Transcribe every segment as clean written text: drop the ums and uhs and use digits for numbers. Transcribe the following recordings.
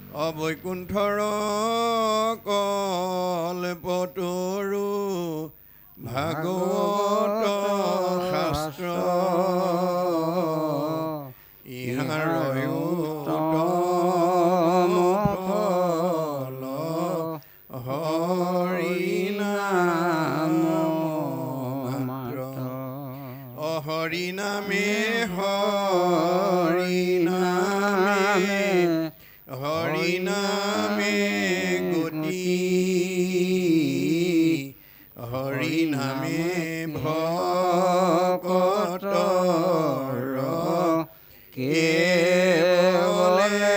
অবৈকুণ্ঠৰ কল্পতৰু ভাগৱত শাস্ত্ৰ ইহাৰয়ো উত্তম ফল হৰিনাম মাত্ৰ হৰিনামে হৰিনামে হৰিনামে গতি হৰিনামে ভকতৰ কেৱলে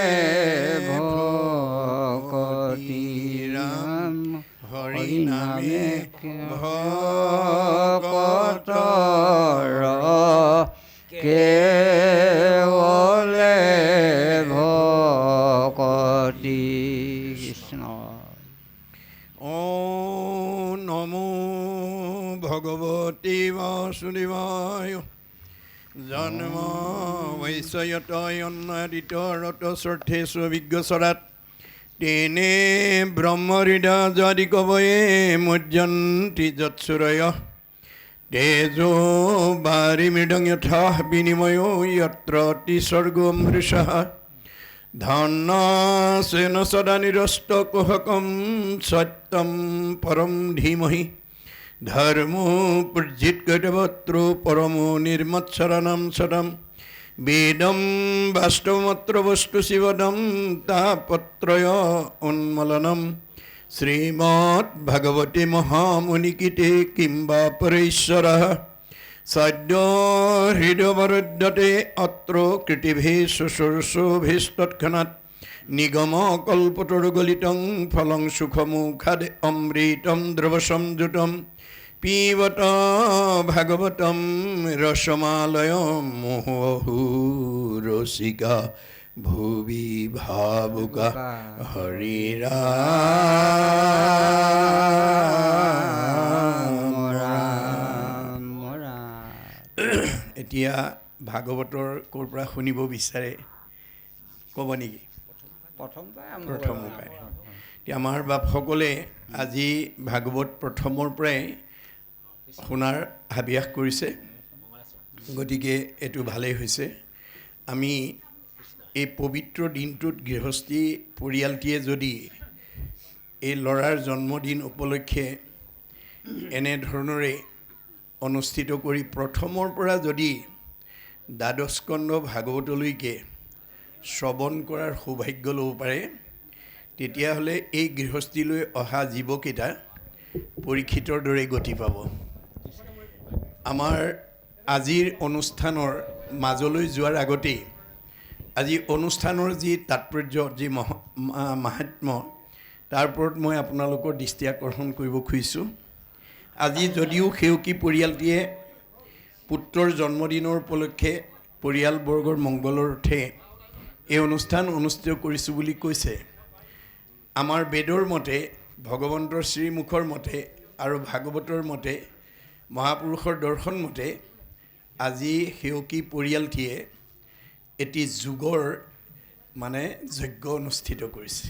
ভকতি ৰাম হৰিনামে ভকতৰ কেৱলে ভকতি কৃষ্ণ। ও নমো ভগৱতী বাসুদেৱায় জন্ম বৈশ্বয়তয় অন্নদিত ৰত শ্ৰদ্ধেশু অভিজ্ঞচৰাত তেনে ব্ৰহ্মহৃদা যদি কবয়ে মুজ্জন্তি যৎসুৰয় তেজো বাৰি মৃদং যথা বিনিময়ো যত্ৰ তিসৰ্গো অমৃষঃ ধন্যস্যেন সদা নিৰস্ত কুহকম সত্যম পৰম ধীমহি ধৰ্মো পূজ্যিৎকৈতৱত্ৰো পৰমো নিৰ্মৎসৰণম সদম বেদম বাস্তৱমত্ৰ বস্তু শিৱদম তাপত্ৰয় উন্মলনম শ্ৰীমৎ ভাগৱতী মহামুনিকীতে কিম্বা পৰেশ্বৰঃ সদ্য হৃদয়বৰুদ্ধতে অত্ৰ কৃতিভি শুশ্ৰূষোভিস্তৎক্ষণাৎ নিগম কল্পতৰুগলিতং ফলং সুখমুখাদ অমৃতম দ্ৰৱসংযুতম পিবত ভাগৱতম ৰসমালয় মুহুঃ ৰসিকা ভুবি ভাবুকা হৰিৰাম ৰাম। এতিয়া ভাগৱতৰ ক'ৰ পৰা শুনিব বিচাৰে ক'ব নেকি? প্ৰথম পায়। এতিয়া আমাৰ বাপসকলে আজি ভাগৱত প্ৰথমৰ পৰাই শুনাৰ হাবিয়াস কৰিছে, গতিকে এইটো ভালেই হৈছে। আমি এই পবিত্ৰ দিনটোত গৃহস্থী পৰিয়ালটিয়ে যদি এই ল'ৰাৰ জন্মদিন উপলক্ষে এনেধৰণৰে অনুষ্ঠিত কৰি প্ৰথমৰ পৰা যদি দ্বাদশ স্কন্ধ ভাগৱতলৈকে শ্ৰৱণ কৰাৰ সৌভাগ্য ল'ব পাৰে, তেতিয়াহ'লে এই গৃহস্থীলৈ অহা জীৱকেইটা পৰীক্ষিতৰ দৰে গতি পাব। আমাৰ আজিৰ অনুষ্ঠানৰ মাজলৈ যোৱাৰ আগতেই আজি অনুষ্ঠানৰ যি তাৎপৰ্য, যি মাহাত্ম্য, তাৰ ওপৰত মই আপোনালোকৰ দৃষ্টি আকৰ্ষণ কৰিব খুজিছোঁ। আজি যদিও সেউকী পৰিয়ালটিয়ে পুত্ৰৰ জন্মদিনৰ উপলক্ষে পৰিয়ালবৰ্গৰ মংগলৰ অৰ্থে এই অনুষ্ঠান অনুষ্ঠিত কৰিছোঁ বুলি কৈছে, আমাৰ বেদৰ মতে, ভগৱন্তৰ শ্ৰীমুখৰ মতে আৰু ভাগৱতৰ মতে, মহাপুৰুষৰ দৰ্শন মতে আজি সেউকী পৰিয়ালটিয়ে এটি যুগৰ যজ্ঞ অনুষ্ঠিত কৰিছে।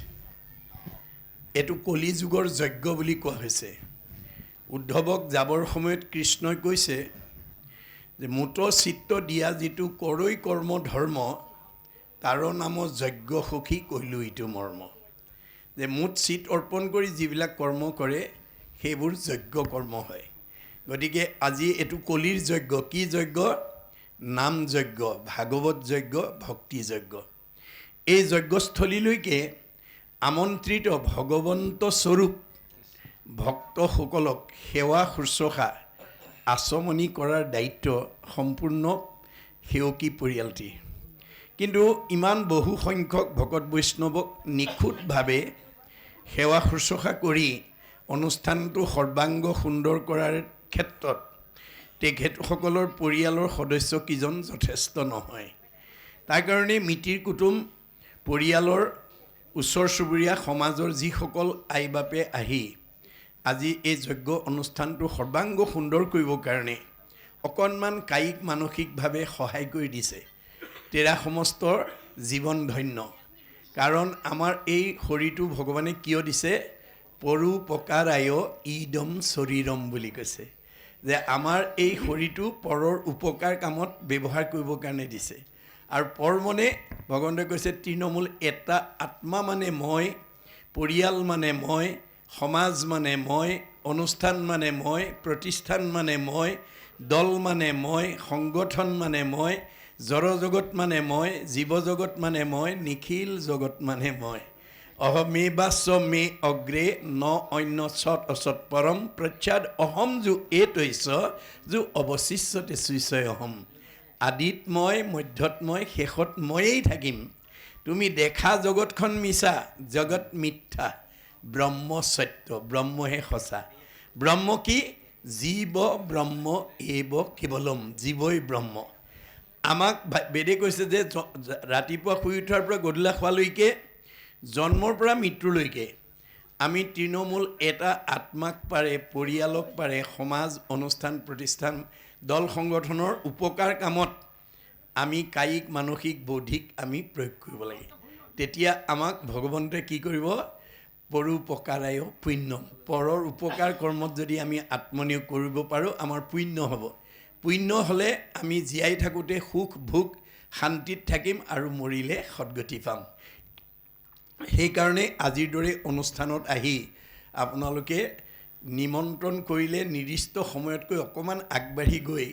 এইটো কলি যুগৰ যজ্ঞ বুলি কোৱা হৈছে। উদ্ধৱক যাবৰ সময়ত কৃষ্ণই কৈছে যে মুত চিত্ত দিয়া যিটো কৰৈ কৰ্ম ধৰ্ম, তাৰ নাম যজ্ঞ সখী কৈলো ইটো মৰ্ম। যে মুঠ চিত অৰ্পণ কৰি যিবিলাক কৰ্ম কৰে সেইবোৰ যজ্ঞ কৰ্ম হয়। গতিকে আজি এইটো কলিৰ যজ্ঞ। কি যজ্ঞ? নাম যজ্ঞ, ভাগৱত যজ্ঞ, ভক্তি যজ্ঞ। এই যজ্ঞস্থলীলৈকে আমন্ত্ৰিত ভগৱন্ত স্বৰূপ ভক্তসকলক সেৱা শুশ্ৰূষা আচমনি কৰাৰ দায়িত্ব সম্পূৰ্ণ সেউকী পৰিয়ালটি। কিন্তু ইমান বহু সংখ্যক ভকত বৈষ্ণৱক নিখুঁতভাৱে সেৱা শুশ্ৰূষা কৰি অনুষ্ঠানটো সৰ্বাংগ সুন্দৰ কৰাৰ ক্ষেত্ৰত তেখেতসকলৰ পৰিয়ালৰ সদস্য কিজন যথেষ্ট নহয়। তাৰ কাৰণে মিতিৰ কুটুম, পৰিয়ালৰ ওচৰ চুবুৰীয়া সমাজৰ যিসকল আই বাপে আহি আজি এই যজ্ঞ অনুষ্ঠানটো সৰ্বাংগ সুন্দৰ কৰিবৰ কাৰণে অকণমান কায়িক মানসিকভাৱে সহায় কৰি দিছে, তেৰা সমস্তৰ জীৱন ধন্য। কাৰণ আমাৰ এই শৰীৰটো ভগৱানে কিয় দিছে পৰোপকাৰায় ইদম শৰীৰম বুলি কৈছে যে আমাৰ এই শৰীৰটো পৰৰ উপকাৰ কামত ব্যৱহাৰ কৰিবৰ কাৰণে দিছে আৰু পৰ মানে ভগৱানে কৈছে তৃণমূল এটা আত্মা মানে মই পৰিয়াল মানে মই সমাজ মানে মই অনুষ্ঠান মানে মই প্ৰতিষ্ঠান মানে মই দল মানে মই সংগঠন মানে মই জড়জগত মানে মই জীৱজগত মানে মই নিখিল জগত মানে মই অহমে বাস্য মে অগ্ৰে ন অন্য সৎ অসৎ পৰম প্ৰচ্ছাদ অহম যো এইতৈছ যো অৱশিষ্যতে সুইচয় অহম আদিত মই মধ্যত মই শেষত ময়েই থাকিম তুমি দেখা জগতখন মিছা জগত মিথ্যা ব্ৰহ্ম সত্য ব্ৰহ্মহে সঁচা ব্ৰহ্ম কি জীৱ ব্ৰহ্ম এব কেৱলম জীৱই ব্ৰহ্ম আমাক বেদে কৈছে যে ৰাতিপুৱা শুই উঠাৰ পৰা গধূলা খোৱালৈকে জন্মৰ পৰা মৃত্যুলৈকে আমি তৃণমূল এটা আত্মাক পাৰে পৰিয়ালক পাৰে সমাজ অনুষ্ঠান প্ৰতিষ্ঠান দল সংগঠনৰ উপকাৰ কামত আমি কায়িক মানসিক বৌদ্ধিক আমি প্ৰয়োগ কৰিব লাগে তেতিয়া আমাক ভগৱন্তই কি কৰিব পৰোপকাৰায় পুণ্যম পৰৰ উপকাৰ কৰ্মত যদি আমি আত্মনিয়োগ কৰিব পাৰোঁ আমাৰ পুণ্য হ'ব পুণ্য হ'লে আমি জীয়াই থাকোঁতে সুখ ভোগ শান্তিত থাকিম আৰু মৰিলে সদ্গতি পাম সেইকাৰণে আজিৰ দৰে অনুষ্ঠানত আহি আপোনালোকে নিমন্ত্ৰণ কৰিলে নিৰ্দিষ্ট সময়তকৈ অকণমান আগবাঢ়ি গৈ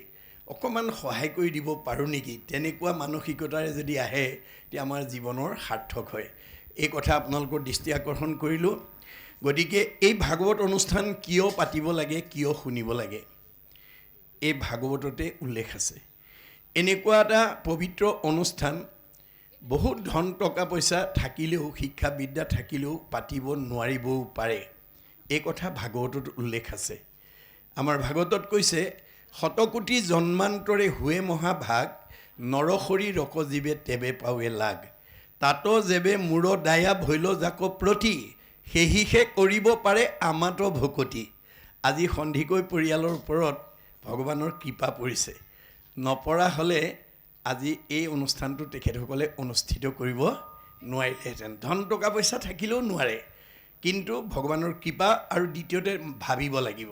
অকণমান সহায় কৰি দিব পাৰোঁ নেকি তেনেকুৱা মানসিকতাৰে যদি আহে তেতিয়া আমাৰ জীৱনৰ সাৰ্থক হয় এই কথা আপোনালোকৰ দৃষ্টি আকৰ্ষণ কৰিলোঁ গতিকে এই ভাগৱত অনুষ্ঠান কিয় পাতিব লাগে কিয় শুনিব লাগে এই ভাগৱততে উল্লেখ আছে এনেকুৱা এটা পবিত্ৰ অনুষ্ঠান বহুত ধন টকা পইচা থাকিলেও শিক্ষা বিদ্যা থাকিলেও পাতিব নোৱাৰিবও পাৰে এই কথা ভাগৱতত উল্লেখ আছে আমাৰ ভাগৱতত কৈছে শতকোটি জন্মান্তৰে হুৱে মহাভাগ নৰসৰি ৰকজীৱে তেবে পাৱে লাগ তাত যেবে মূৰ দায়া ভৈল জাক প্ৰতি সেহিহে কৰিব পাৰে আমাত ভকতি আজি সন্ধিকৈ পৰিয়ালৰ ওপৰত ভগৱানৰ কৃপা পৰিছে নপৰা হ'লে আজি এই অনুষ্ঠানটো তেখেতসকলে অনুষ্ঠিত কৰিব নোৱাৰিলেহেঁতেন ধন টকা পইচা থাকিলেও নোৱাৰে কিন্তু ভগৱানৰ কৃপা আৰু দ্বিতীয়তে ভাবিব লাগিব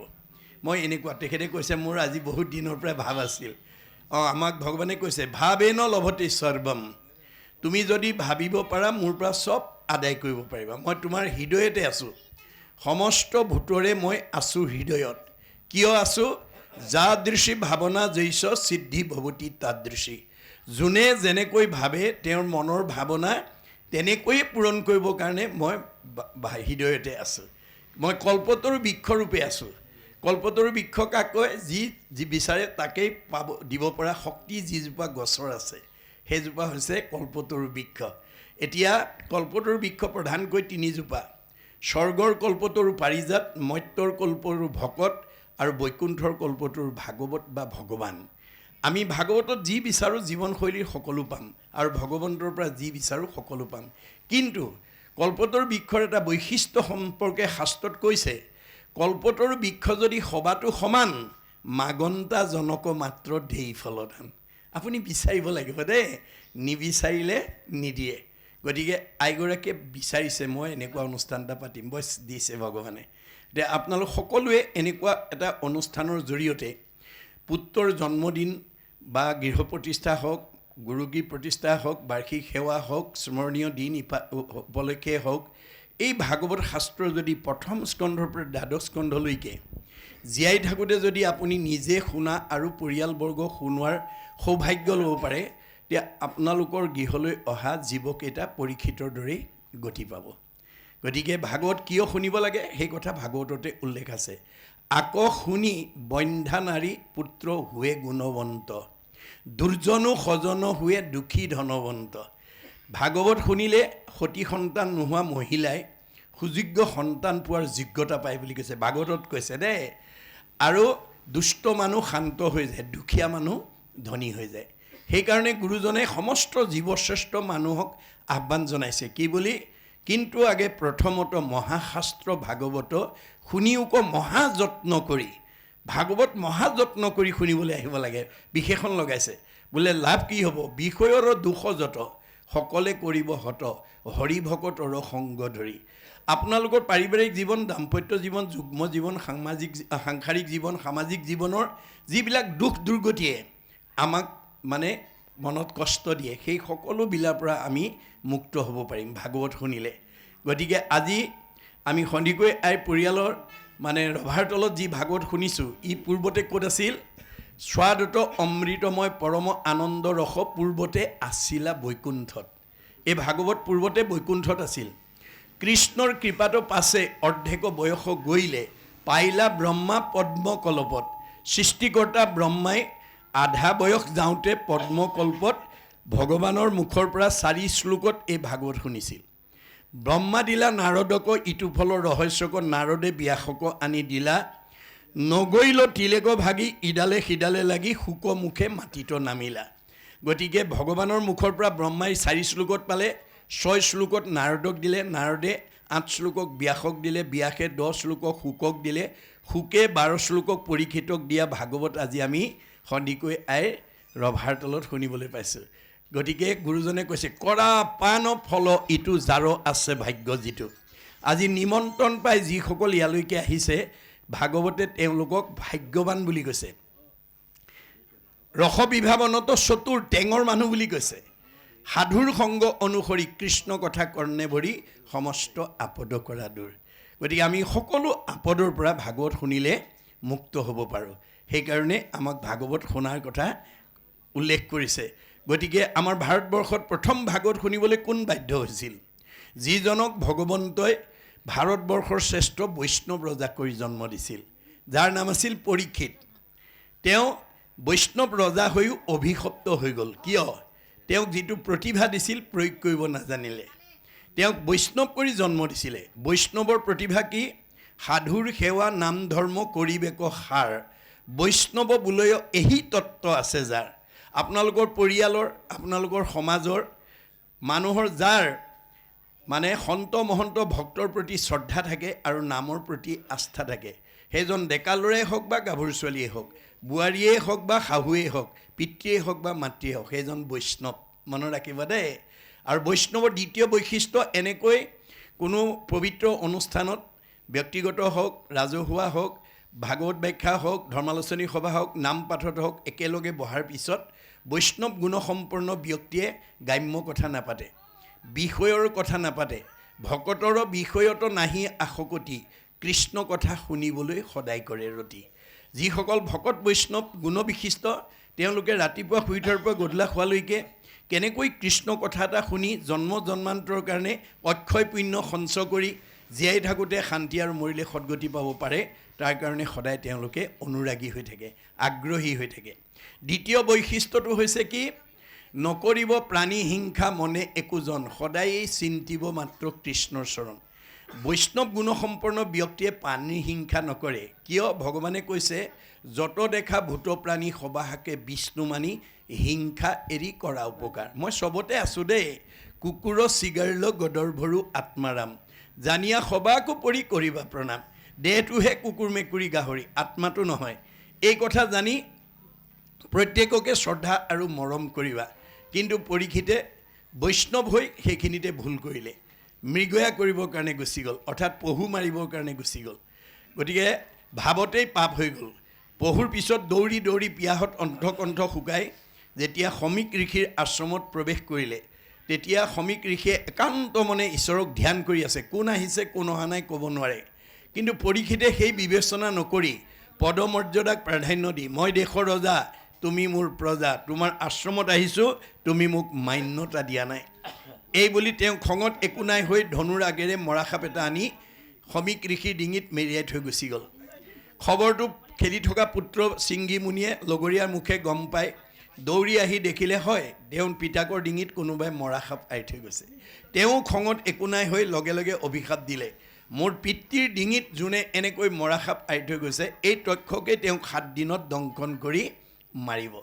মই এনেকুৱা তেখেতে কৈছে মোৰ আজি বহুত দিনৰ পৰা ভাৱ আছিল আমাক ভগৱানে কৈছে ভাৱেন লভতে সৰ্বম তুমি যদি ভাবিব পাৰা মোৰ পৰা চব আদায় কৰিব পাৰিবা মই তোমাৰ হৃদয়তে আছোঁ সমস্ত ভূতৰে মই আছোঁ হৃদয়ত কিয় আছোঁ যাদৃশী ভাৱনা জৈছ সিদ্ধি ভৱতী তাদৃশী যোনে যেনেকৈ ভাবে তেওঁৰ মনৰ ভাৱনা তেনেকৈয়ে পূৰণ কৰিবৰ কাৰণে মই হৃদয়তে আছোঁ মই কল্পতৰু বৃক্ষৰূপে আছোঁ কল্পতৰু বৃক্ষ কাক কয় যি বিচাৰে তাকেই পাব দিব পৰা শক্তি যিজোপা গছৰ আছে সেইজোপা হৈছে কল্পতৰু বৃক্ষ এতিয়া কল্পতৰু বৃক্ষ প্ৰধানকৈ তিনিজোপা স্বৰ্গৰ কল্পতৰু পাৰিজাত মৰ্ত্যৰ কল্পতৰু ভকত আৰু বৈকুণ্ঠৰ কল্পতৰু ভাগৱত বা ভগৱান আমি ভাগৱতত যি বিচাৰোঁ জীৱনশৈলীৰ সকলো পাম আৰু ভগৱন্তৰ পৰা যি বিচাৰোঁ সকলো পাম কিন্তু কল্পতৰু বৃক্ষৰ এটা বৈশিষ্ট্য সম্পৰ্কে শাস্ত্ৰত কৈছে কল্পতৰু বৃক্ষ যদি সবাতো সমান মাগন্তা জনক মাত্ৰ ঢেই ফলদান আপুনি বিচাৰিব লাগিব দেই নিবিচাৰিলে নিদিয়ে গতিকে আইগৰাকীয়ে বিচাৰিছে মই এনেকুৱা অনুষ্ঠান এটা পাতিম বছ দিছে ভগৱানে এতিয়া আপোনালোক সকলোৱে এনেকুৱা এটা অনুষ্ঠানৰ জৰিয়তে পুত্ৰৰ জন্মদিন বা গৃহ প্ৰতিষ্ঠা হওক গুৰুগী প্ৰতিষ্ঠা হওক বাৰ্ষিক সেৱা হওক স্মৰণীয় দিন উপলক্ষে হওক এই ভাগৱত শাস্ত্ৰ যদি প্ৰথম স্কন্ধৰ পৰা দ্বাদশ স্কন্ধলৈকে জীয়াই থাকোঁতে যদি আপুনি নিজে শুনা আৰু পৰিয়ালবৰ্গ শুনোৱাৰ সৌভাগ্য ল'ব পাৰে তেতিয়া আপোনালোকৰ গৃহলৈ অহা জীৱকেইটা পৰীক্ষিতৰ দৰেই গতি পাব গতিকে ভাগৱত কিয় শুনিব লাগে সেই কথা ভাগৱততে উল্লেখ আছে আকৌ শুনি বন্ধ্যা নাৰী পুত্ৰ হুৱে গুণৱন্ত দুৰ্জনো সজন হুৱে দুখী ধনৱন্ত ভাগৱত শুনিলে সতী সন্তান নোহোৱা মহিলাই সুযোগ্য সন্তান পোৱাৰ যোগ্যতা পায় বুলি কৈছে ভাগৱতত কৈছে দেই আৰু দুষ্ট মানুহ শান্ত হৈ যায় দুখীয়া মানুহ ধনী হৈ যায় সেইকাৰণে গুৰুজনে সমস্ত জীৱশ্ৰেষ্ঠ মানুহক আহ্বান জনাইছে কি বুলি কিন্তু আগে প্ৰথমত মহাশাস্ত্ৰ ভাগৱত শুনিওক মহাযত্ন কৰি ভাগৱত মহাযত্ন কৰি শুনিবলৈ আহিব লাগে বিশেষণ লগাইছে বোলে লাভ কি হ'ব বিষয়ৰ দোষ যত সকলে কৰিব হত হৰি ভকতৰ সংগ ধৰি। আপোনালোকৰ পাৰিবাৰিক জীৱন, দাম্পত্য জীৱন, যুগ্ম জীৱন, সাংসাৰিক জীৱন, সামাজিক জীৱনৰ যিবিলাক দুখ দুৰ্গতিয়ে আমাক মানে মনত কষ্ট দিয়ে, সেই সকলোবিলাকৰ পৰা আমি মুক্ত হ'ব পাৰিম ভাগৱত শুনিলে। গতিকে আজি আমি সন্ধিকৈ আইৰ পৰিয়ালৰ মানে ৰভাৰ তলত যি ভাগৱত শুনিছোঁ, ই পূৰ্বতে ক'ত আছিল? স্বাদত অমৃতময় পৰম আনন্দ ৰস পূৰ্বতে আছিলা বৈকুণ্ঠত। এই ভাগৱত পূৰ্বতে বৈকুণ্ঠত আছিল। কৃষ্ণৰ কৃপাটো পাছে অৰ্ধেক বয়স গৈলে, পাইলা ব্ৰহ্মা পদ্মকল্পত। সৃষ্টিকৰ্তা ব্ৰহ্মাই আধা বয়স যাওঁতে পদ্মকল্পত ভগৱানৰ মুখৰ পৰা 4 শ্লোকত এই ভাগৱত শুনিছিল। ব্ৰহ্মা দিলা নাৰদক ইটো ফলৰ ৰহস্যক, নাৰদে ব্যাসক আনি দিলা। নগৈল তিলেক ভাগি, ইডালে সিডালে লাগি, শুকমুখে মাটিত নামিলা। গতিকে ভগৱানৰ মুখৰ পৰা ব্ৰহ্মাই 4 শ্লোকত পালে, 6 শ্লোকত নাৰদক দিলে, নাৰদে 8 শ্লোকক ব্যাসক দিলে, ব্যাসে 10 শ্লোকক শুকক দিলে, শুকে 12 শ্লোকক পৰীক্ষিতক দিয়া ভাগৱত আজি আমি সন্ধিকৈ আইৰ ৰভাৰ তলত শুনিবলৈ পাইছোঁ। গতিকে গুৰুজনে কৈছে, কৰা পান ফল ইটো যাৰ আছে ভাগ্য যিটো। আজি নিমন্ত্ৰণ পাই যিসকল ইয়ালৈকে আহিছে, ভাগৱতে তেওঁলোকক ভাগ্যৱান বুলি কৈছে। ৰস বিভাৱনত চতুৰ টেঙৰ মানুহ বুলি কৈছে। সাধুৰ সংগ অনুসৰি কৃষ্ণ কথা কৰ্ণে ভৰি, সমস্ত আপদ কৰা দূৰ। গতিকে আমি সকলো আপদৰ পৰা ভাগৱত শুনিলে মুক্ত হ'ব পাৰোঁ। সেইকাৰণে আমাক ভাগৱত শুনাৰ কথা উল্লেখ কৰিছে। গতিকে আমাৰ ভাৰতবৰ্ষত প্ৰথম ভাগৱত শুনিবলৈ কোন বাধ্য হৈছিল? যিজনক ভগৱন্তই ভাৰতবৰ্ষৰ শ্ৰেষ্ঠ বৈষ্ণৱ ৰজা কৰি জন্ম দিছিল, যাৰ নাম আছিল পৰীক্ষিত। তেওঁ বৈষ্ণৱ ৰজা হৈও অভিশপ্ত হৈ গ'ল। কিয়? তেওঁক যিটো প্ৰতিভা দিছিল প্ৰয়োগ কৰিব নাজানিলে। তেওঁক বৈষ্ণৱ কৰি জন্ম দিছিলে। বৈষ্ণৱৰ প্ৰতিভা কি? সাধুৰ সেৱা নাম ধৰ্ম কৰিবেক সাৰ, বৈষ্ণৱ বোলৈ এহি তত্ত্ব আছে যাৰ। আপোনালোকৰ পৰিয়ালৰ, আপোনালোকৰ সমাজৰ মানুহৰ যাৰ মানে সন্ত মহন্ত ভক্তৰ প্ৰতি শ্ৰদ্ধা থাকে আৰু নামৰ প্ৰতি আস্থা থাকে, সেইজন ডেকা ল'ৰাই হওক বা গাভৰু ছোৱালীয়ে হওক, বোৱাৰীয়েই হওক বা শাহুৱেই হওক, পিতৃয়েই হওক বা মাতৃয়েই হওক, সেইজন বৈষ্ণৱ। মনত ৰাখিবা দেই। আৰু বৈষ্ণৱৰ দ্বিতীয় বৈশিষ্ট্য, এনেকৈ কোনো পবিত্ৰ অনুষ্ঠানত, ব্যক্তিগত হওক, ৰাজহুৱা হওক, ভাগৱত ব্যাখ্যা হওক, ধৰ্মালোচনী সভা হওক, নাম পাঠত হওক, একেলগে বহাৰ পিছত বৈষ্ণৱ গুণসম্পন্ন ব্যক্তিয়ে গ্ৰাম্য কথা নাপাতে, বিষয়ৰ কথা নাপাতে, ভকতৰ বিষয়ত নাহি আশকতি, কৃষ্ণ কথা শুনিবলৈ সদায় কৰে ৰতি। যিসকল ভকত বৈষ্ণৱ গুণবিশিষ্ট, তেওঁলোকে ৰাতিপুৱা শুই উঠাৰ পৰা গধূলা হোৱালৈকে কেনেকৈ কৃষ্ণ কথা এটা শুনি জন্ম জন্মান্তৰৰ কাৰণে অক্ষয় পুণ্য সঞ্চয় কৰি জীয়াই থাকোঁতে শান্তি আৰু মৰিলে সদ্গতি পাব পাৰে, তাৰ কাৰণে সদায় তেওঁলোকে অনুৰাগী হৈ থাকে, আগ্ৰহী হৈ থাকে। দ্বিতীয় বৈশিষ্ট্যটো হৈছে কি? নকৰিব প্ৰাণী হিংসা মনে একোজন, সদায়েই চিন্তিব মাত্ৰ কৃষ্ণৰ চৰণ। বৈষ্ণৱ গুণসম্পন্ন ব্যক্তিয়ে প্ৰাণী হিংসা নকৰে। কিয়? ভগৱানে কৈছে, যত দেখা ভূত প্ৰাণী সবাহাকে বিষ্ণু মানি, হিংসা এৰি কৰা উপকাৰ। মই চবতে আছোঁ দেই। কুকুৰ চিগাৰল গদৰ্ভৰু আত্মাৰাম, জানিয়া সবাকো পৰি কৰিবা প্ৰণাম। দেহটোহে কুকুৰ মেকুৰী গাহৰি, আত্মাটো নহয়। এই কথা জানি প্ৰত্যেককে শ্ৰদ্ধা আৰু মৰম কৰিবা। কিন্তু পৰীক্ষিতে বৈষ্ণৱ হৈ সেইখিনিতে ভুল কৰিলে, মৃগয়া কৰিবৰ কাৰণে গুচি গ'ল, অৰ্থাৎ পহু মাৰিবৰ কাৰণে গুচি গ'ল। গতিকে ভাৱতেই পাপ হৈ গ'ল। পহুৰ পিছত দৌৰি দৌৰি পিয়াহত অণ্ঠকণ্ঠ শুকাই যেতিয়া সমীক ঋষিৰ আশ্ৰমত প্ৰৱেশ কৰিলে, তেতিয়া সমীক ঋষিয়ে একান্ত মনে ঈশ্বৰক ধ্যান কৰি আছে। কোন আহিছে কোন অহা নাই ক'ব নোৱাৰে। কিন্তু পৰীক্ষিতে সেই বিবেচনা নকৰি পদমৰ্যাদাক প্ৰাধান্য দি, মই দেশৰ ৰজা, তুমি মোৰ প্ৰজা, তোমাৰ আশ্ৰমত আহিছোঁ, তুমি মোক মান্যতা দিয়া নাই, এই বুলি তেওঁ খঙত একো নাই হৈ ধনুৰ আগেৰে মৰাসাপ এটা আনি সমীক ঋষিৰ ডিঙিত মেৰিয়াই থৈ গুচি গ'ল। খবৰটো খেলি থকা পুত্ৰ চিংগী মুনিয়ে লগৰীয়াৰ মুখে গম পাই দৌৰি আহি দেখিলে, হয় তেওঁৰ পিতাকৰ ডিঙিত কোনোবাই মৰাসাপ আঁৰি থৈ গৈছে। তেওঁ খঙত একো নাই হৈ লগে লগে অভিশাপ দিলে, মোৰ পিতৃৰ ডিঙিত যোনে এনেকৈ মৰাসাপ আঁৰি থৈ গৈছে, এই তক্ষকে তেওঁক 7 দিনত দংশন কৰি মাৰিব।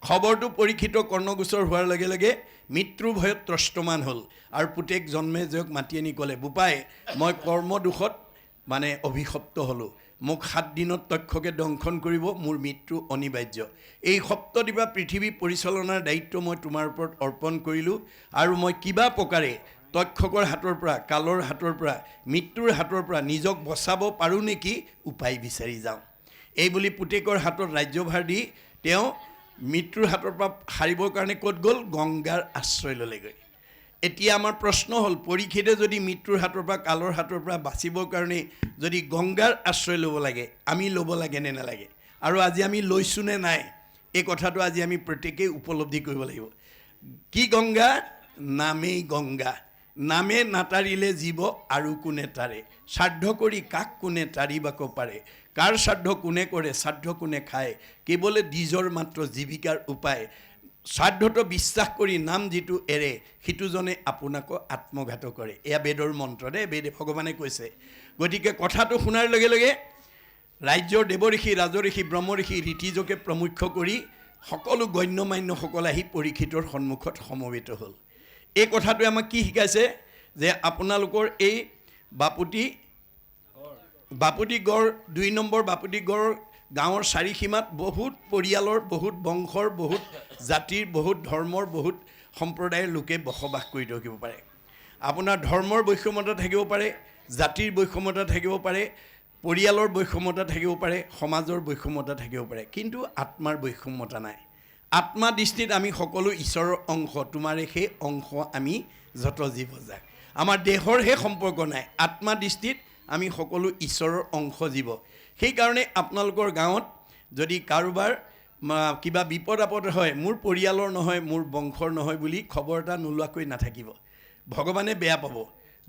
খবৰটো পৰীক্ষিত কৰ্ণগোচৰ হোৱাৰ লগে লগে মৃত্যুৰ ভয়ত ত্ৰস্তমান হ'ল আৰু পুতেক জন্মে জয়ক মাতি আনি ক'লে, বোপাই মই কৰ্মদোষত মানে অভিশপ্ত হ'লোঁ, মোক 7 দিনত তক্ষকে দংশন কৰিব, মোৰ মৃত্যু অনিবাৰ্য। এই সপ্তদিবা পৃথিৱী পৰিচালনাৰ দায়িত্ব মই তোমাৰ ওপৰত অৰ্পণ কৰিলোঁ আৰু মই কিবা প্ৰকাৰে তক্ষকৰ হাতৰ পৰা, কালৰ হাতৰ পৰা, মৃত্যুৰ হাতৰ পৰা নিজক বচাব পাৰোঁ নেকি উপায় বিচাৰি যাওঁ। এই বুলি পুতেকৰ হাতত ৰাজ্যভাৰ দি তেওঁ মৃত্যুৰ হাতৰ পৰা সাৰিবৰ কাৰণে ক'ত গ'ল? গংগাৰ আশ্ৰয় ল'লেগৈ। এতিয়া আমাৰ প্ৰশ্ন হ'ল, পৰীক্ষিতে যদি মৃত্যুৰ হাতৰ পৰা, কালৰ হাতৰ পৰা বাচিবৰ কাৰণে যদি গংগাৰ আশ্ৰয় ল'ব লাগে, আমি ল'ব লাগে নে নালাগে? আৰু আজি আমি লৈছোঁ নে নাই, এই কথাটো আজি আমি প্ৰত্যেকেই উপলব্ধি কৰিব লাগিব। কি গংগা? নামেই গংগা। নামে নাতাৰিলে জীৱ আৰু কোনে তাৰে, শ্ৰাদ্ধ কৰি কাক কোনে তাৰিবাক পাৰে, কাৰ শ্ৰাদ্ধ কোনে কৰে, শ্ৰাদ্ধ কোনে খায়, কেৱলে দ্বিজৰ মাত্ৰ জীৱিকাৰ উপায়, শ্ৰাদ্ধটো বিশ্বাস কৰি নাম যিটো এৰে, সিটোজনে আপোনাকো আত্মঘাত কৰে। এয়া বেদৰ মন্ত্ৰ দেই, বেদে ভগৱানে কৈছে। গতিকে কথাটো শুনাৰ লগে লগে ৰাজ্যৰ দেৱঋষি, ৰাজঋষি, ব্ৰহ্মঋষি, ঋতিজকে প্ৰমুখ্য কৰি সকলো গণ্যমান্যসকল আহি পৰীক্ষিতৰ সন্মুখত সমবেত হ'ল। এই কথাটোৱে আমাক কি শিকাইছে? যে আপোনালোকৰ এই বাপুতিগড় 2 নম্বৰ বাপুতিগড় গাঁৱৰ চাৰিসীমাত বহুত পৰিয়ালৰ, বহুত বংশৰ, বহুত জাতিৰ, বহুত ধৰ্মৰ, বহুত সম্প্ৰদায়ৰ লোকে বসবাস কৰি থাকিব পাৰে। আপোনাৰ ধৰ্মৰ বৈষম্যতা থাকিব পাৰে, জাতিৰ বৈষম্যতা থাকিব পাৰে, পৰিয়ালৰ বৈষম্যতা থাকিব পাৰে, সমাজৰ বৈষম্যতা থাকিব পাৰে, কিন্তু আত্মাৰ বৈষম্যতা নাই। আত্মা দৃষ্টিত আমি সকলো ঈশ্বৰৰ অংশ, তোমাৰে সেই অংশ আমি যত জীৱজাক। আমাৰ দেহৰ সেই সম্পৰ্ক নাই, আত্মা দৃষ্টিত আমি সকলো ঈশ্বৰৰ অংশ জীৱ। সেইকাৰণে আপোনালোকৰ গাঁৱত যদি কাৰোবাৰ কিবা বিপদ আপদ হয়, মোৰ পৰিয়ালৰ নহয়, মোৰ বংশৰ নহয় বুলি খবৰ এটা নোলোৱাকৈ নাথাকিব। ভগৱানে বেয়া পাব।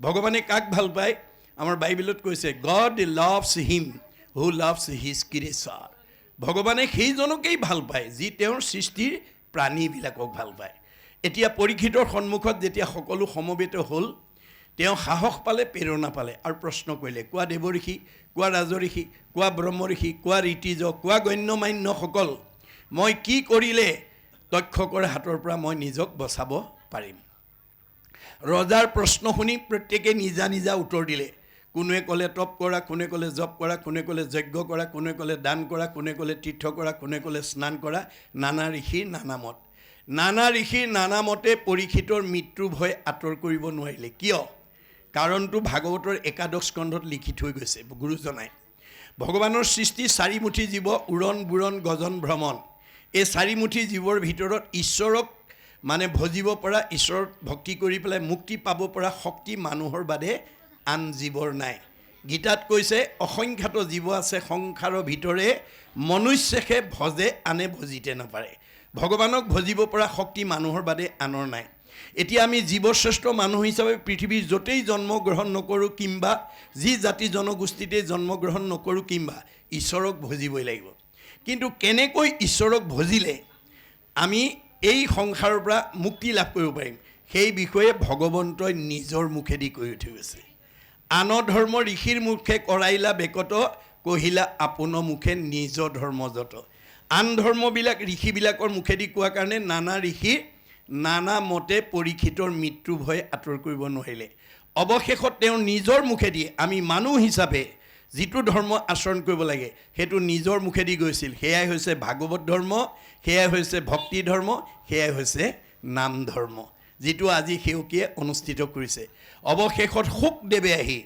ভগৱানে কাক ভাল পায়? আমাৰ বাইবেলত কৈছে, গড লাভছ হিম হু লাভছ হিজ ক্ৰিয়েচাৰ। ভগৱানে সেইজনকেই ভাল পায় যি তেওঁৰ সৃষ্টিৰ প্ৰাণীবিলাকক ভাল পায়। এতিয়া পৰীক্ষিতৰ সন্মুখত যেতিয়া সকলো সমবেত হ'ল, তেওঁ সাহস পালে, প্ৰেৰণা পালে আৰু প্ৰশ্ন কৰিলে, কোৱা দেৱঋষি, কোৱা ৰাজঋষি, কোৱা ব্ৰহ্মঋষি, কোৱা ঋতিজ, কোৱা গণ্যমান্যসকল, মই কি কৰিলে তক্ষকৰ হাতৰ পৰা মই নিজক বচাব পাৰিম? ৰজাৰ প্ৰশ্ন শুনি প্ৰত্যেকে নিজা নিজা উত্তৰ দিলে। কোনোৱে ক'লে তপ কৰা, কোনে ক'লে জপ কৰা, কোনে ক'লে যজ্ঞ কৰা, কোনে ক'লে দান কৰা, কোনে ক'লে তীৰ্থ কৰা, কোনে ক'লে স্নান কৰা। নানা ঋষিৰ নানা মত। নানা ঋষিৰ নানা মতে পৰীক্ষিতৰ মৃত্যু ভয় আঁতৰ কৰিব নোৱাৰিলে। কিয়? কাৰণটো ভাগৱতৰ 11 স্কন্ধত লিখি থৈ গৈছে গুৰুজনাই। ভগৱানৰ সৃষ্টি 4 মুঠি জীৱ, উৰণ বুৰণ গজন ভ্ৰমণ। এই 4 মুঠি জীৱৰ ভিতৰত ঈশ্বৰক মানে ভজিব পৰা, ঈশ্বৰত ভক্তি কৰি পেলাই মুক্তি পাব পৰা শক্তি মানুহৰ বাদে আন জীৱৰ নাই। গীতাত কৈছে, অসংখ্যাত জীৱ আছে সংসাৰৰ ভিতৰে, মনুষ্যকে ভজে আনে ভজিতে নাপাৰে। ভগৱানক ভজিব পৰা শক্তি মানুহৰ বাদে আনৰ নাই। এতিয়া আমি জীৱশ্ৰেষ্ঠ মানুহ হিচাপে পৃথিৱীৰ য'তেই জন্মগ্ৰহণ নকৰোঁ কিংবা যি জাতি জনগোষ্ঠীতেই জন্মগ্ৰহণ নকৰোঁ কিংবা ঈশ্বৰক ভজিবই লাগিব। কিন্তু কেনেকৈ ঈশ্বৰক ভজিলে আমি এই সংসাৰৰ পৰা মুক্তি লাভ কৰিব পাৰিম, সেই বিষয়ে ভগৱন্তই নিজৰ মুখেদি কৈ থৈ গৈছে। আন ধৰ্ম ঋষিৰ মুখে কৰাইলা বেকত, কহিলা আপোন মুখে নিজ ধৰ্ম যত। আন ধৰ্মবিলাক ঋষিবিলাকৰ মুখেদি কোৱাৰ কাৰণে নানা ঋষিৰ নানা মতে পৰীক্ষিতৰ মৃত্যু ভয় আঁতৰ কৰিব নোৱাৰিলে। অৱশেষত তেওঁ নিজৰ মুখেদি আমি মানুহ হিচাপে যিটো ধৰ্ম আচৰণ কৰিব লাগে সেইটো নিজৰ মুখেদি গৈছিল। সেয়াই হৈছে ভাগৱত ধৰ্ম, সেয়াই হৈছে ভক্তি ধৰ্ম, সেয়াই হৈছে নাম ধৰ্ম, যিটো আজি সেউকীয়ে অনুষ্ঠিত কৰিছে। অৱশেষত শুকদেৱে আহি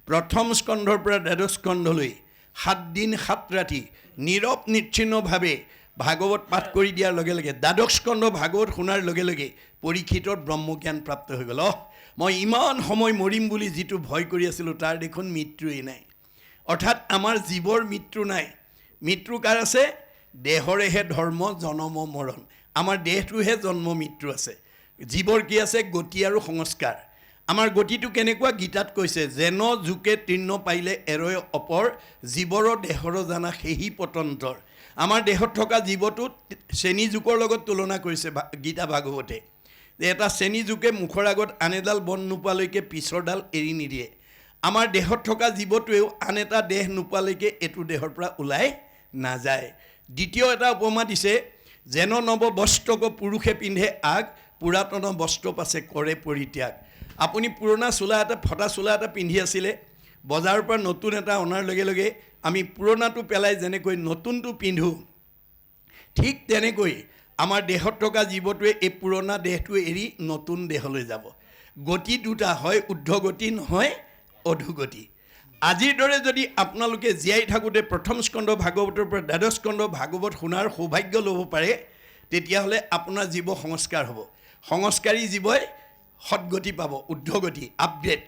প্ৰথম স্কন্ধৰ পৰা 12 স্কন্ধলৈ 7 দিন 7 ৰাতি নীৰৱ নিচ্ছিন্নভাৱে ভাগৱত পাঠ কৰি দিয়াৰ লগে লগে 12 স্কন্ধ ভাগৱত শুনাৰ লগে লগে পৰীক্ষিতৰ ব্ৰহ্মজ্ঞান প্ৰাপ্ত হৈ গ'ল। মই ইমান সময় মৰিম বুলি যিটো ভয় কৰি আছিলোঁ তাৰ দেখোন মৃত্যুৱেই নাই। অৰ্থাৎ আমাৰ জীৱৰ মৃত্যু নাই। মৃত্যু কাৰ আছে? দেহৰেহে ধৰ্ম জনম মৰণ। আমাৰ দেহটোহে জন্ম মৃত্যু আছে। জীৱৰ কি আছে? গতি আৰু সংস্কাৰ। আমাৰ গতিটো কেনেকুৱা? গীতাত কৈছে, যেন জোকে তৃণ পাইলে এৰয় অপৰ, জীৱৰ দেহৰ জানা সেহি পতন্তৰ। আমাৰ দেহত থকা জীৱটো চেনী জোকৰ লগত তুলনা কৰিছে গীতা ভাগৱতে। এটা চেনী জোকে মুখৰ আগত আন এডাল বন নোপোৱালৈকে পিছৰডাল এৰি নিদিয়ে। আমাৰ দেহত থকা জীৱটোৱেও আন এটা দেহ নোপোৱালৈকে এইটো দেহৰ পৰা ওলাই নাযায়। দ্বিতীয় এটা উপমা দিছে, যেন নৱ বস্ত্ৰক পুৰুষে পিন্ধে আগ, পুৰাতন বস্ত্ৰ পাছে কৰে পৰিত্যাগ। আপুনি পুৰণা চোলা এটা, ফটা চোলা এটা পিন্ধি আছিলে, বজাৰৰ পৰা নতুন এটা অনাৰ লগে লগে আমি পুৰণাটো পেলাই যেনেকৈ নতুনটো পিন্ধোঁ, ঠিক তেনেকৈ আমাৰ দেহত থকা জীৱটোৱে এই পুৰণা দেহটো এৰি নতুন দেহলৈ যাব। গতি দুটা, হয় ঊৰ্ধ্বগতি নহয় অধোগতি। আজিৰ দৰে যদি আপোনালোকে জীয়াই থাকোঁতে প্ৰথম স্কন্ধ ভাগৱতৰ পৰা দ্বাদশ স্কন্ধ ভাগৱত শুনাৰ সৌভাগ্য ল'ব পাৰে, তেতিয়াহ'লে আপোনাৰ জীৱ সংস্কাৰ হ'ব। সংস্কাৰী জীৱই সদগতি পাব, ঊৰ্ধ্বগতি আপগ্ৰেড,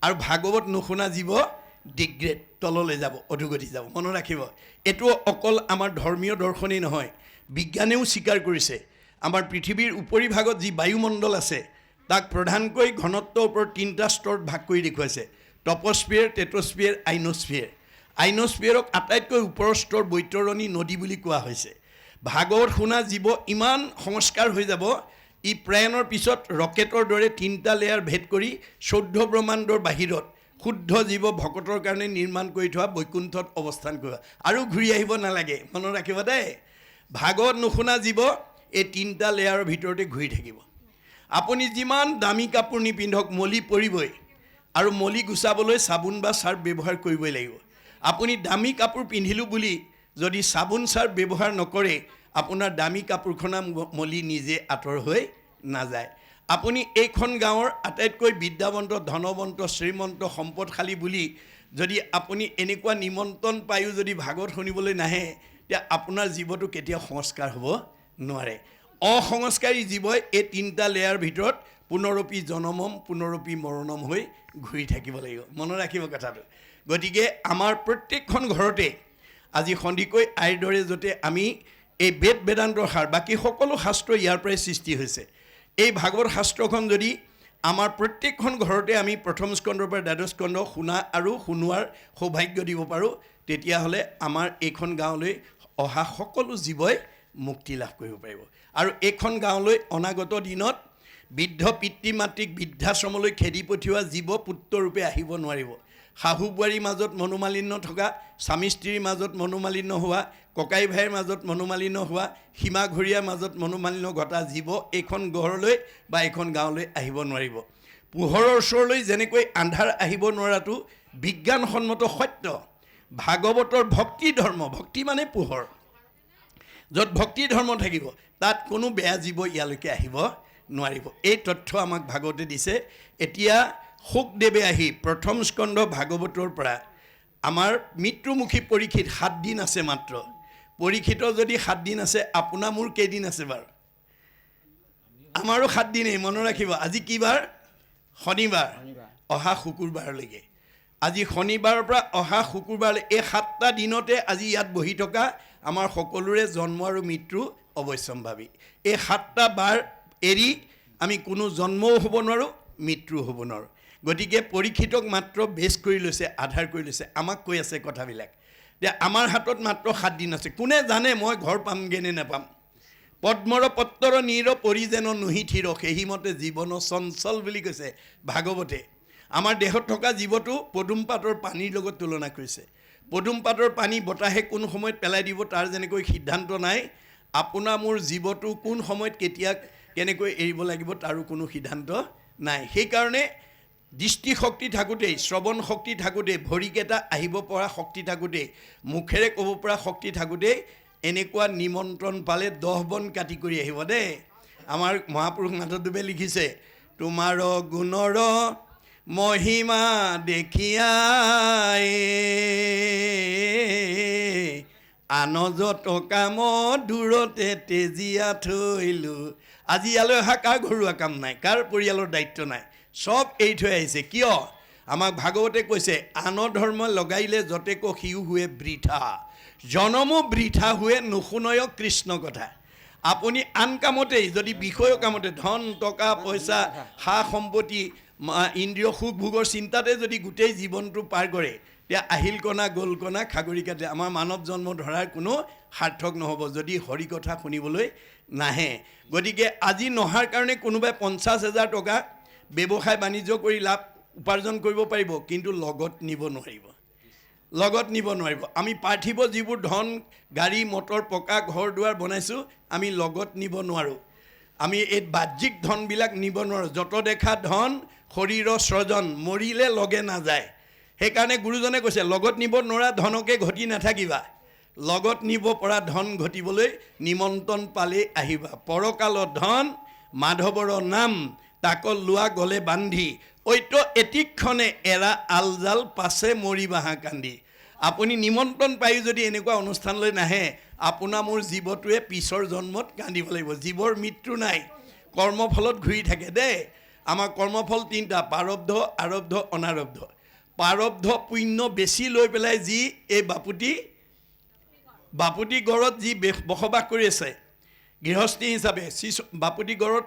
আৰু ভাগৱত নুশুনা জীৱ ডিগ্ৰেড, তললৈ যাব, অধোগতি যাব। মনত ৰাখিব, এইটো অকল আমাৰ ধৰ্মীয় দৰ্শনেই নহয়, বিজ্ঞানেও স্বীকাৰ কৰিছে। আমাৰ পৃথিৱীৰ উপৰিভাগত যি বায়ুমণ্ডল আছে তাক প্ৰধানকৈ ঘনত্বৰ ওপৰত 3টা স্তৰত ভাগ কৰি দেখুৱাইছে: টপস্ফিয়াৰ, টেট্ৰস্ফিয়াৰ, আইনস্ফিয়াৰ। আইনস্ফিয়াৰক আটাইতকৈ ওপৰৰ স্তৰ বৈতৰণী নদী বুলি কোৱা হৈছে। ভাগৱত শুনা জীৱ ইমান সংস্কাৰ হৈ যাব, ই প্ৰয়াণৰ পিছত ৰকেটৰ দৰে 3টা লেয়াৰ ভেদ কৰি 14 ব্ৰহ্মাণ্ডৰ বাহিৰত শুদ্ধ জীৱ ভকতৰ কাৰণে নিৰ্মাণ কৰি থোৱা বৈকুণ্ঠত অৱস্থান কৰিব, আৰু ঘূৰি আহিব নালাগে। মনত ৰাখিব দেই, ভাগৱত নুশুনা জীৱ এই 3টা লেয়াৰৰ ভিতৰতে ঘূৰি থাকিব। আপুনি যিমান দামী কাপোৰ নিপিন্ধক, মলি পৰিবই, আৰু মলি গুচাবলৈ চাবোন বা চাৰ্ফ ব্যৱহাৰ কৰিবই লাগিব। আপুনি দামী কাপোৰ পিন্ধিলোঁ বুলি যদি চাবোন চাৰ্ফ ব্যৱহাৰ নকৰে, আপোনাৰ দামী কাপোৰখনৰ মলি নিজে আঁতৰ হৈ নাযায়। আপুনি এইখন গাঁৱৰ আটাইতকৈ বিদ্যাৱন্ত, ধনৱন্ত, শ্ৰীমন্ত, সম্পদশালী বুলি যদি আপুনি এনেকুৱা নিমন্ত্ৰণ পায়ো যদি ভাগৱত শুনিবলৈ নাহে, তেতিয়া আপোনাৰ জীৱটো কেতিয়াও সংস্কাৰ হ'ব নোৱাৰে। অসংস্কাৰী জীৱই এই 3টা লেয়াৰ ভিতৰত পুনৰপি জনমম পুনৰপি মৰণম হৈ ঘূৰি থাকিব লাগিব। মনত ৰাখিব কথাটো। গতিকে আমাৰ প্ৰত্যেকখন ঘৰতে আজি সন্ধিকৈ আইৰ দৰে যাতে আমি এই বেদ বেদান্তৰ সাৰ, বাকী সকলো শাস্ত্ৰ ইয়াৰ পৰাই সৃষ্টি হৈছে, এই ভাগৱত শাস্ত্ৰখন যদি আমাৰ প্ৰত্যেকখন ঘৰতে আমি প্ৰথম স্কন্ধৰ পৰা দ্বাদশ স্কন্ধ শুনা আৰু শুনোৱাৰ সৌভাগ্য দিব পাৰোঁ, তেতিয়াহ'লে আমাৰ এইখন গাঁৱলৈ অহা সকলো জীৱই মুক্তি লাভ কৰিব পাৰিব। আৰু এইখন গাঁৱলৈ অনাগত দিনত বৃদ্ধ পিতৃ মাতৃক বৃদ্ধাশ্ৰমলৈ খেদি পঠিওৱা জীৱ পুত্ৰৰূপে আহিব নোৱাৰিব। শাহু বোৱাৰীৰ মাজত মনোমালিন্য থকা, স্বামী স্ত্ৰীৰ মাজত মনোমালিন্য হোৱা, ককাই ভাইৰ মাজত মনোমালিন্য হোৱা, সীমা ঘৰীয়াৰ মাজত মনোমালিন্য ঘটা জীৱ এইখন ঘৰলৈ বা এইখন গাঁৱলৈ আহিব নোৱাৰিব। পোহৰৰ ওচৰলৈ যেনেকৈ আন্ধাৰ আহিব নোৱাৰাটো বিজ্ঞানসন্মত সত্য, ভাগৱতৰ ভক্তি ধৰ্ম, ভক্তি মানে পোহৰ, য'ত ভক্তি ধৰ্ম থাকিব তাত কোনো বেয়া জীৱ ইয়ালৈকে আহিব নোৱাৰিব। এই তথ্য আমাক ভাগৱতে দিছে। এতিয়া শুকদেৱে আহি প্ৰথম স্কন্ধ ভাগৱতৰ পৰা আমাৰ মৃত্যুমুখী পৰীক্ষিত 7 দিন আছে মাত্ৰ। পৰীক্ষিতৰ যদি 7 দিন আছে, আপোনাৰ মোৰ কেইদিন আছে বাৰু? আমাৰো 7 দিনেই। মনত ৰাখিব, আজি কি বাৰ? শনিবাৰ। অহা শুকুৰবাৰলৈকে, আজি শনিবাৰৰ পৰা অহা শুকুৰবাৰলৈ, এই 7টা দিনতে আজি ইয়াত বহি থকা আমাৰ সকলোৰে জন্ম আৰু মৃত্যু অৱশ্যম্ভাৱী। এই 7টা বাৰ এৰি আমি কোনো জন্মও হ'ব নোৱাৰোঁ, মৃত্যু হ'ব নোৱাৰোঁ। গতিকে পৰীক্ষিতক মাত্ৰ বেছ কৰি লৈছে, আধাৰ কৰি লৈছে, আমাক কৈ আছে কথাবিলাক। এতিয়া আমাৰ হাতত মাত্ৰ 7 দিন আছে। কোনে জানে মই ঘৰ পামগৈ নে নাপাম? পদ্মৰ পত্ৰৰ নীৰ পৰি যেন নুহি থিৰ, সেইমতে জীৱন চঞ্চল বুলি কৈছে ভাগৱতে। আমাৰ দেহত থকা জীৱটো পদুম পাতৰ পানীৰ লগত তুলনা কৰিছে। পদুম পাতৰ পানী বতাহে কোন সময়ত পেলাই দিব তাৰ যেনেকৈ সিদ্ধান্ত নাই, আপোনাৰ মোৰ জীৱটো কোন সময়ত কেতিয়া কেনেকৈ এৰিব লাগিব তাৰো কোনো সিদ্ধান্ত নাই। সেইকাৰণে দৃষ্টিশক্তি থাকোঁতেই, শ্ৰৱণ শক্তি থাকোঁতেই, ভৰিকেইটা আহিব পৰা শক্তি থাকোঁতেই, মুখেৰে ক'ব পৰা শক্তি থাকোঁতেই এনেকুৱা নিমন্ত্ৰণ পালে 10 বন কাটি কৰি আহিব দেই। আমাৰ মহাপুৰুষ মাধৱদেৱে লিখিছে, তোমাৰ গুণৰ মহিমা দেখিয়াই আন যত কাম দূৰতে তেজিয়া থৈলোঁ। আজি ইয়ালৈ অহা কাৰ ঘৰুৱা কাম নাই, কাৰ পৰিয়ালৰ দায়িত্ব নাই, চব এৰি থৈ আহিছে। কিয়? আমাক ভাগৱতে কৈছে, আন ধৰ্ম লগাইলে যতেক সিও হুৱে বৃথা, জনমো বৃথা হুৱে নুশুনয় কৃষ্ণ কথা। আপুনি আন কামতেই যদি বিষয় কামতে ধন টকা পইচা সা সম্পত্তি ইন্দ্ৰিয় সুখ ভোগৰ চিন্তাতে যদি গোটেই জীৱনটো পাৰ কৰে, তেতিয়া আহিল কণা গ'ল কণা খাগৰি কাটে, আমাৰ মানৱ জন্ম ধৰাৰ কোনো সাৰ্থক নহ'ব যদি হৰি কথা শুনিবলৈ নাহে। গতিকে আজি নহাৰ কাৰণে কোনোবাই 50,000 টকা ব্যৱসায় বাণিজ্য কৰি লাভ উপাৰ্জন কৰিব পাৰিব, কিন্তু লগত নিব নোৱাৰিব, লগত নিব নোৱাৰিব। আমি পাৰ্থিৱ যিবোৰ ধন গাড়ী মটৰ পকা ঘৰ দুৱাৰ বনাইছোঁ, আমি লগত নিব নোৱাৰোঁ। আমি এই বাহ্যিক ধনবিলাক নিব নোৱাৰোঁ। যত দেখা ধন শৰীৰৰ স্ৰজন, মৰিলে লগে নাযায়। সেইকাৰণে গুৰুজনে কৈছে লগত নিব নোৱাৰা ধনকে ঘটি নাথাকিবা, লগত নিব পৰা ধন ঘটিবলৈ নিমন্ত্ৰণ পালেই আহিবা। পৰকালৰ ধন মাধৱৰ নাম, তাক লোৱা গ'লে বান্ধি, ঐত এটিক্ষণে এৰা আলজাল পাছে মৰিবা হাঁহ কান্দি। আপুনি নিমন্ত্ৰণ পাই যদি এনেকুৱা অনুষ্ঠানলৈ নাহে, আপোনাৰ মোৰ জীৱটোৱে পিছৰ জন্মত কান্দিব লাগিব। জীৱৰ মৃত্যু নাই, কৰ্মফলত ঘূৰি থাকে দেই। আমাৰ কৰ্মফল তিনিটা: প্ৰাৰব্ধ, আৰব্ধ, অনাৰব্ধ। প্ৰাৰব্ধ পুণ্য বেছি লৈ পেলাই যি এই বাপুতি গড়ত যি বসবাস কৰি আছে গৃহস্থী হিচাপে, বাপুতি গড়ত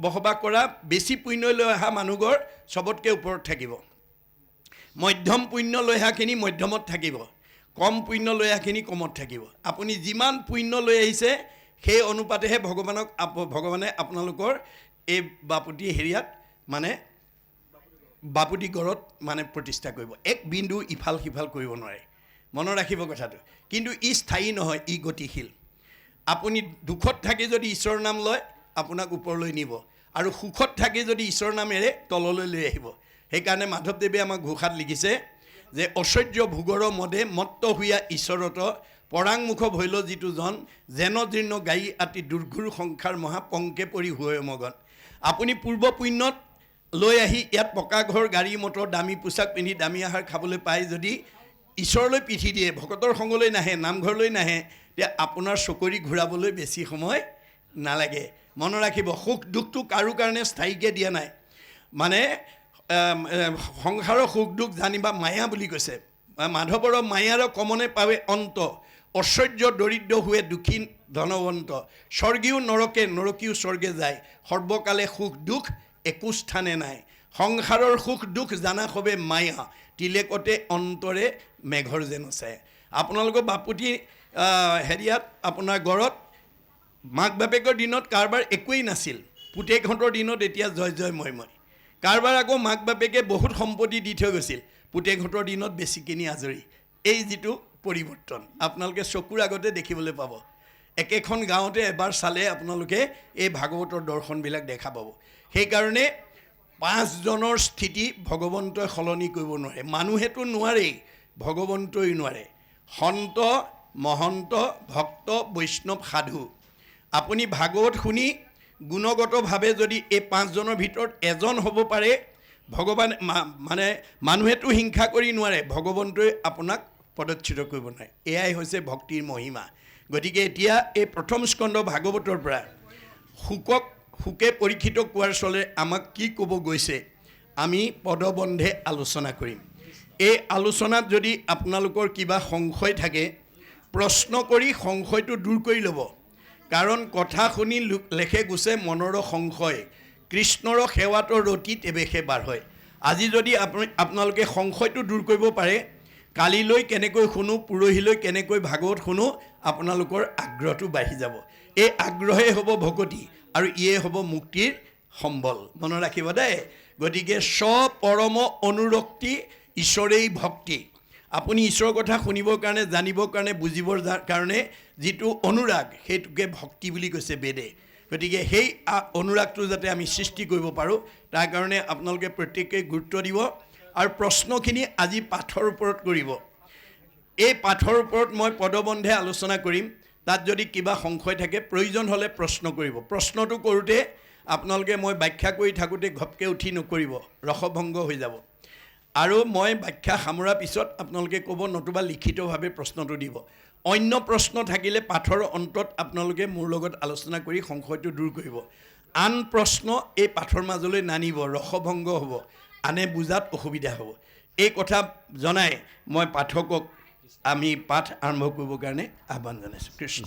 বসবাস কৰা বেছি পুণ্য লৈ অহা মানুহঘৰ চবতকৈ ওপৰত থাকিব। মধ্যম পুণ্য লৈ অহাখিনি মধ্যমত থাকিব, কম পুণ্য লৈ অহাখিনি কমত থাকিব। আপুনি যিমান পুণ্য লৈ আহিছে সেই অনুপাতেহে ভগৱানে আপোনালোকৰ এই বাপুতি হেৰিয়াত মানে বাপুতি গড়ত মানে প্ৰতিষ্ঠা কৰিব। এক বিন্দু ইফাল সিফাল কৰিব নোৱাৰে, মনত ৰাখিব কথাটো। কিন্তু ই স্থায়ী নহয়, ই গতিশীল। আপুনি দুখত থাকি যদি ঈশ্বৰৰ নাম লয় আপোনাক ওপৰলৈ নিব, আৰু সুখত থাকি যদি ঈশ্বৰৰ নাম এৰে তললৈ লৈ আহিব। সেইকাৰণে মাধৱদেৱে আমাক ঘোষাত লিখিছে যে ঐশ্বৰ্য ভোগৰ মদে মত্ত হুয়া ঈশ্বৰত, পৰাংমুখ ভৈল যিটো জন, যেন জীৰ্ণ গায়ী আতি দুৰ্ঘুৰ সংসাৰ মহা পংকে পৰি হুৱে মগন। আপুনি পূৰ্ব পুণ্যত লৈ আহি ইয়াত পকা ঘৰ, গাড়ী মটৰ, দামী পোচাক পিন্ধি দামী আহাৰ খাবলৈ পাই যদি ঈশ্বৰলৈ পিঠি দিয়ে, ভকতৰ সংগলৈ নাহে, নামঘৰলৈ নাহে, তেতিয়া আপোনাৰ চকৰি ঘূৰাবলৈ বেছি সময় নালাগে। মনত ৰাখিব, সুখ দুখটো কাৰো কাৰণে স্থায়ীকৈ দিয়া নাই। মানে সংসাৰৰ সুখ দুখ জানিবা মায়া বুলি কৈছে। মাধৱৰ মায়াৰ কমনে পাৱে অন্ত, ঐশ্বৰ্য দৰিদ্ৰ হুৱে দুখী ধনৱন্ত, স্বৰ্গীয় নৰকে নৰকীও স্বৰ্গে যায়, সৰ্বকালে সুখ দুখ একো স্থানে নাই। সংসাৰৰ সুখ দুখ জানা সবে মায়া, তিলেকতে অন্তৰে মেঘৰ যেন আছে। আপোনালোকৰ বাপুতি হেৰিয়াত আপোনাৰ গড়ত মাক বাপেকৰ দিনত কাৰোবাৰ একোৱেই নাছিল, পুতেকহঁতৰ দিনত এতিয়া জয় জয় মই মই। কাৰোবাৰ আকৌ মাক বাপেকে বহুত সম্পত্তি দি থৈ গৈছিল, পুতেকহঁতৰ দিনত বেছিখিনি আজৰি। এই যিটো পৰিৱৰ্তন আপোনালোকে চকুৰ আগতে দেখিবলৈ পাব। একেখন গাঁৱতে এবাৰ চালে আপোনালোকে এই ভাগৱতৰ দৰ্শনবিলাক দেখা পাব। সেইকাৰণে পাঁচজনৰ স্থিতি ভগৱন্তই সলনি কৰিব নোৱাৰে। মানুহেতো নোৱাৰেই, ভগৱন্তই নোৱাৰে। সন্ত, মহন্ত, ভক্ত, বৈষ্ণৱ, সাধু। আপুনি ভাগৱত শুনি গুণগতভাৱে যদি এই পাঁচজনৰ ভিতৰত এজন হ'ব পাৰে, ভগৱান মানে মানুহেতো হিংসা কৰি নোৱাৰে, ভগৱন্তই আপোনাক পদচ্যুত কৰিব নোৱাৰে। এয়াই হৈছে ভক্তিৰ মহিমা। গতিকে এতিয়া এই প্ৰথম স্কন্ধ ভাগৱতৰ পৰা সুকে পৰীক্ষিত কোৱাৰ চলে আমাক কি ক'ব গৈছে আমি পদবন্ধে আলোচনা কৰিম। এই আলোচনাত যদি আপোনালোকৰ কিবা সংশয় থাকে প্ৰশ্ন কৰি সংশয়টো দূৰ কৰি ল'ব। কাৰণ কথা শুনি লেখে গুছে মনৰ সংশয়, কৃষ্ণৰ সেৱাত ৰতি তেৱেশে বাৰ হয়। আজি যদি আপোনালোকে সংশয়টো দূৰ কৰিব পাৰে, কালিলৈ কেনেকৈ শুনো, পৰহিলৈ কেনেকৈ ভাগৱত শুনো, আপোনালোকৰ আগ্ৰহটো বাঢ়ি যাব। এই আগ্ৰহেই হ'ব ভকতি, আৰু ইয়ে হ'ব মুক্তিৰ সম্বল। মনত ৰাখিব দেই। গতিকে স্বপৰম অনুৰক্তি ঈশ্বৰেই ভক্তি। আপুনি ঈশ্বৰৰ কথা শুনিবৰ কাৰণে, জানিবৰ কাৰণে, বুজিবৰ কাৰণে যিটো অনুৰাগ, সেইটোকে ভক্তি বুলি কৈছে বেদে। গতিকে সেই অনুৰাগটো যাতে আমি সৃষ্টি কৰিব পাৰোঁ, তাৰ কাৰণে আপোনালোকে প্ৰত্যেকেই গুৰুত্ব দিব। আৰু প্ৰশ্নখিনি আজি পাঠৰ ওপৰত কৰিব। এই পাঠৰ ওপৰত মই পদবন্ধে আলোচনা কৰিম। তাত যদি কিবা সংশয় থাকে প্ৰয়োজন হ'লে প্ৰশ্ন কৰিব। প্ৰশ্নটো কৰোঁতে আপোনালোকে মই ব্যাখ্যা কৰি থাকোঁতে ঘপকৈ উঠি নকৰিব, ৰসভংগ হৈ যাব। আৰু মই ব্যাখ্যা সামৰাৰ পিছত আপোনালোকে ক'ব, নতুবা লিখিতভাৱে প্ৰশ্নটো দিব। অন্য প্ৰশ্ন থাকিলে পাঠৰ অন্তত আপোনালোকে মোৰ লগত আলোচনা কৰি সংশয়টো দূৰ কৰিব। আন প্ৰশ্ন এই পাঠৰ মাজলৈ নানিব, ৰসভংগ হ'ব, আনে বুজাত অসুবিধা হ'ব। এই কথা জনাই মই পাঠকক আমি পাঠ আৰম্ভ কৰিবৰ কাৰণে আহ্বান জনাইছোঁ। কৃষ্ণ।